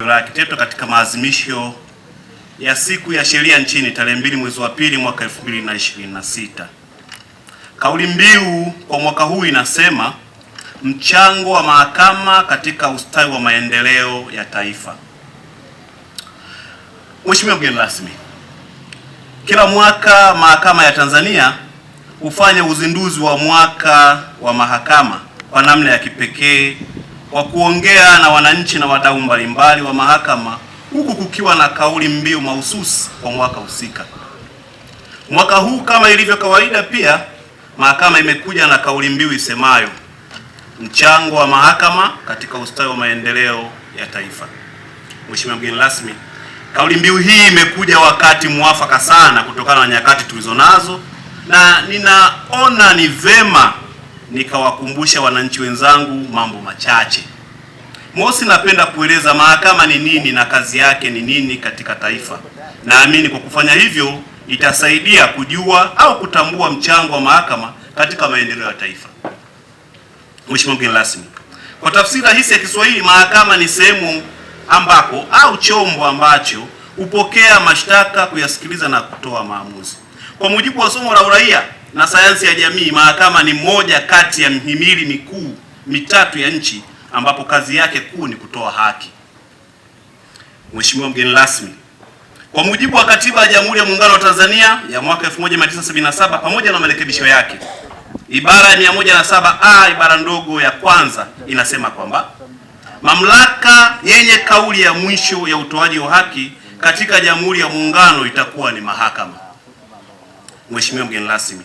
la Kiteto katika maadhimisho ya siku ya sheria nchini tarehe 2 mwezi wa pili mwaka 2026. Kauli mbiu kwa mwaka huu inasema mchango wa mahakama katika ustawi wa maendeleo ya taifa. Mheshimiwa mgeni rasmi, kila mwaka Mahakama ya Tanzania hufanya uzinduzi wa mwaka wa mahakama kwa namna ya kipekee kwa kuongea na wananchi na wadau mbalimbali wa mahakama, huku kukiwa na kauli mbiu mahususi kwa mwaka husika. Mwaka huu kama ilivyo kawaida, pia mahakama imekuja na kauli mbiu isemayo mchango wa mahakama katika ustawi wa maendeleo ya taifa. Mheshimiwa mgeni rasmi, kauli mbiu hii imekuja wakati mwafaka sana kutokana na nyakati tulizonazo, na ninaona ni vema nikawakumbusha wananchi wenzangu mambo machache. Mosi, napenda kueleza mahakama ni nini na kazi yake ni nini katika taifa. Naamini kwa kufanya hivyo itasaidia kujua au kutambua mchango wa mahakama katika maendeleo ya taifa. Mheshimiwa mgeni rasmi, kwa tafsiri rahisi ya Kiswahili, mahakama ni sehemu ambako au chombo ambacho hupokea mashtaka, kuyasikiliza na kutoa maamuzi. Kwa mujibu wa somo la uraia na sayansi ya jamii, mahakama ni moja kati ya mihimili mikuu mitatu ya nchi ambapo kazi yake kuu ni kutoa haki. Mheshimiwa mgeni rasmi, kwa mujibu wa Katiba ya Jamhuri ya Muungano wa Tanzania ya mwaka 1977 pamoja na marekebisho yake, ibara ya 107A ibara ndogo ya kwanza inasema kwamba mamlaka yenye kauli ya mwisho ya utoaji wa haki katika Jamhuri ya Muungano itakuwa ni mahakama. Mheshimiwa mgeni rasmi,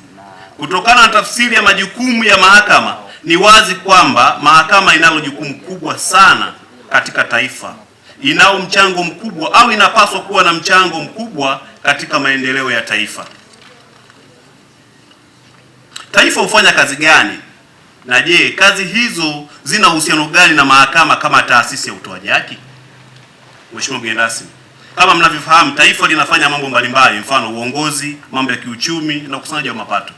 kutokana na tafsiri ya majukumu ya mahakama, ni wazi kwamba mahakama inalo jukumu kubwa sana katika taifa, inao mchango mkubwa au inapaswa kuwa na mchango mkubwa katika maendeleo ya taifa. Taifa hufanya kazi gani? Na je, kazi hizo zina uhusiano gani na mahakama kama taasisi ya utoaji haki? Mheshimiwa mgeni rasmi, kama mnavyofahamu, taifa linafanya mambo mbalimbali, mfano uongozi, mambo ya kiuchumi na ukusanyaji wa mapato.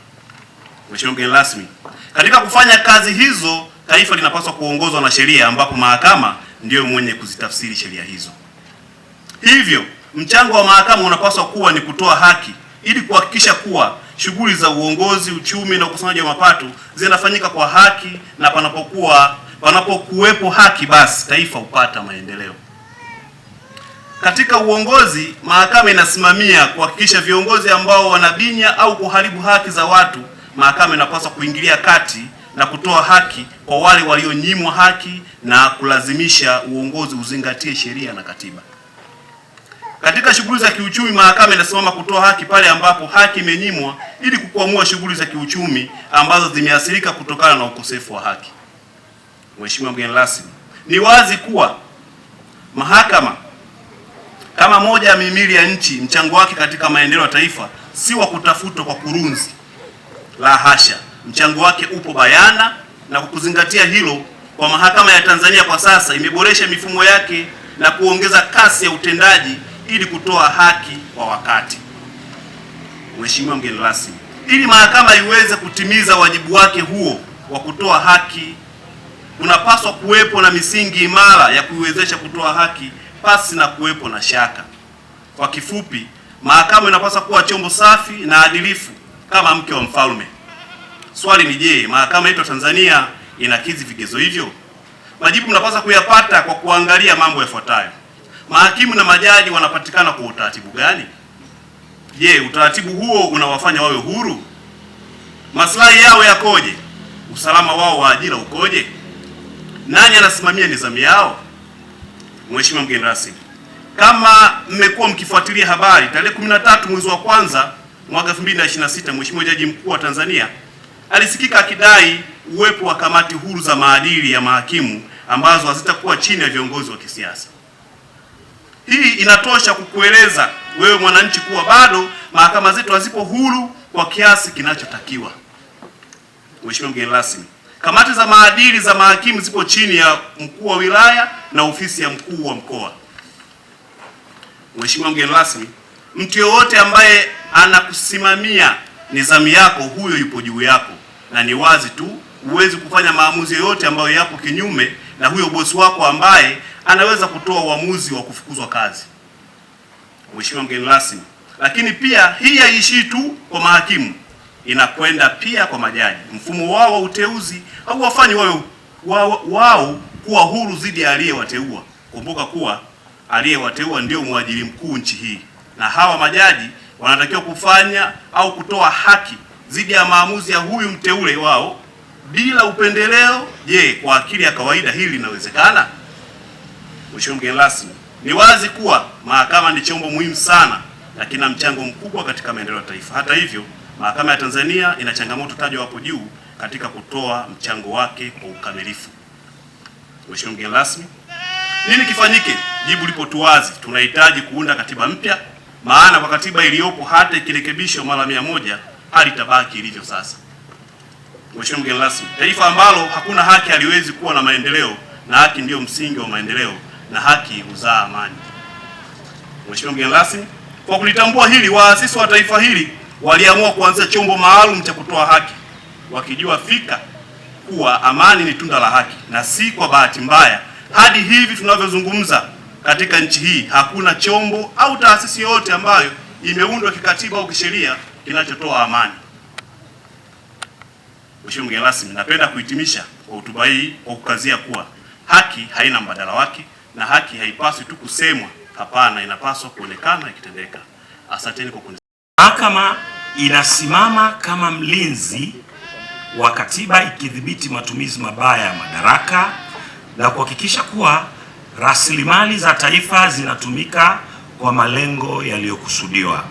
Mheshimiwa mgeni rasmi, katika kufanya kazi hizo, taifa linapaswa kuongozwa na sheria, ambapo mahakama ndiyo mwenye kuzitafsiri sheria hizo. Hivyo, mchango wa mahakama unapaswa kuwa ni kutoa haki ili kuhakikisha kuwa shughuli za uongozi, uchumi na ukusanyaji wa mapato zinafanyika kwa haki, na panapokuwepo haki, basi taifa hupata maendeleo. Katika uongozi, mahakama inasimamia kuhakikisha viongozi ambao wanabinya au kuharibu haki za watu, mahakama inapaswa kuingilia kati na kutoa haki kwa wale walionyimwa haki na kulazimisha uongozi uzingatie sheria na katiba. Katika shughuli za kiuchumi, mahakama inasimama kutoa haki pale ambapo haki imenyimwa ili kukwamua shughuli za kiuchumi ambazo zimeathirika kutokana na ukosefu wa haki. Mheshimiwa mgeni rasmi, ni wazi kuwa mahakama kama moja ya mihimili ya nchi, mchango wake katika maendeleo ya taifa si wa kutafutwa kwa kurunzi. La hasha, mchango wake upo bayana, na kwa kuzingatia hilo, kwa mahakama ya Tanzania kwa sasa imeboresha mifumo yake na kuongeza kasi ya utendaji ili kutoa haki kwa wakati. Mheshimiwa mgeni rasmi, ili mahakama iweze kutimiza wajibu wake huo wa kutoa haki, kunapaswa kuwepo na misingi imara ya kuiwezesha kutoa haki pasi na kuwepo na shaka. Kwa kifupi, mahakama inapaswa kuwa chombo safi na adilifu kama mke wa mfalme. Swali ni je, mahakama yetu Tanzania inakidhi vigezo hivyo? Majibu mnapaswa kuyapata kwa kuangalia mambo yafuatayo. Mahakimu na majaji wanapatikana kwa utaratibu gani? Je, utaratibu huo unawafanya wawe huru? Maslahi yao yakoje? Usalama wao wa ajira ukoje? Nani anasimamia nidhamu yao? Mheshimiwa mgeni rasmi, kama mmekuwa mkifuatilia habari, tarehe 13 mwezi wa kwanza mwaka 2026, Mheshimiwa Jaji Mkuu wa Tanzania alisikika akidai uwepo wa kamati huru za maadili ya mahakimu ambazo hazitakuwa chini ya viongozi wa kisiasa. Hii inatosha kukueleza wewe mwananchi kuwa bado mahakama zetu hazipo huru kwa kiasi kinachotakiwa. Mheshimiwa mgeni rasmi, kamati za maadili za mahakimu zipo chini ya mkuu wa wilaya na ofisi ya mkuu wa mkoa. Mheshimiwa mgeni rasmi, mtu yoyote ambaye anakusimamia nidhamu yako, huyo yupo juu yako, na ni wazi tu huwezi kufanya maamuzi yoyote ambayo yapo kinyume na huyo bosi wako ambaye anaweza kutoa uamuzi wa kufukuzwa kazi, Mheshimiwa mgeni rasmi. Lakini pia hii haishii tu kwa mahakimu, inakwenda pia kwa majaji. Mfumo wao wa uteuzi hauwafanyi wao kuwa huru dhidi ya aliyewateua. Kumbuka kuwa aliyewateua ndio mwajiri mkuu nchi hii, na hawa majaji wanatakiwa kufanya au kutoa haki dhidi ya maamuzi ya huyu mteule wao bila upendeleo. Je, kwa akili ya kawaida hili linawezekana? Mheshimiwa mgeni rasmi, ni wazi kuwa mahakama ni chombo muhimu sana na kina mchango mkubwa katika maendeleo ya taifa. Hata hivyo, mahakama ya Tanzania ina changamoto tajwa hapo juu katika kutoa mchango wake kwa ukamilifu. Mheshimiwa mgeni rasmi, nini kifanyike? Jibu lipo tu wazi, tunahitaji kuunda katiba mpya, maana kwa katiba iliyopo hata ikirekebishwa mara 100 hali tabaki ilivyo sasa. Mheshimiwa mgeni rasmi, taifa ambalo hakuna haki haliwezi kuwa na maendeleo, na haki ndiyo msingi wa maendeleo na haki huzaa amani. Mheshimiwa mgeni rasmi, kwa kulitambua hili, waasisi wa taifa hili waliamua kuanzisha chombo maalum cha kutoa haki, wakijua fika kuwa amani ni tunda la haki. Na si kwa bahati mbaya, hadi hivi tunavyozungumza, katika nchi hii hakuna chombo au taasisi yoyote ambayo imeundwa kikatiba au kisheria kinachotoa amani. Mheshimiwa mgeni rasmi, napenda kuhitimisha kwa hotuba hii kwa kukazia kuwa haki haina mbadala wake, na haki haipaswi tu kusemwa. Hapana, inapaswa kuonekana ikitendeka. Asanteni kwa kunisikiliza. Mahakama inasimama kama mlinzi wa katiba, ikidhibiti matumizi mabaya ya madaraka na kuhakikisha kuwa rasilimali za taifa zinatumika kwa malengo yaliyokusudiwa.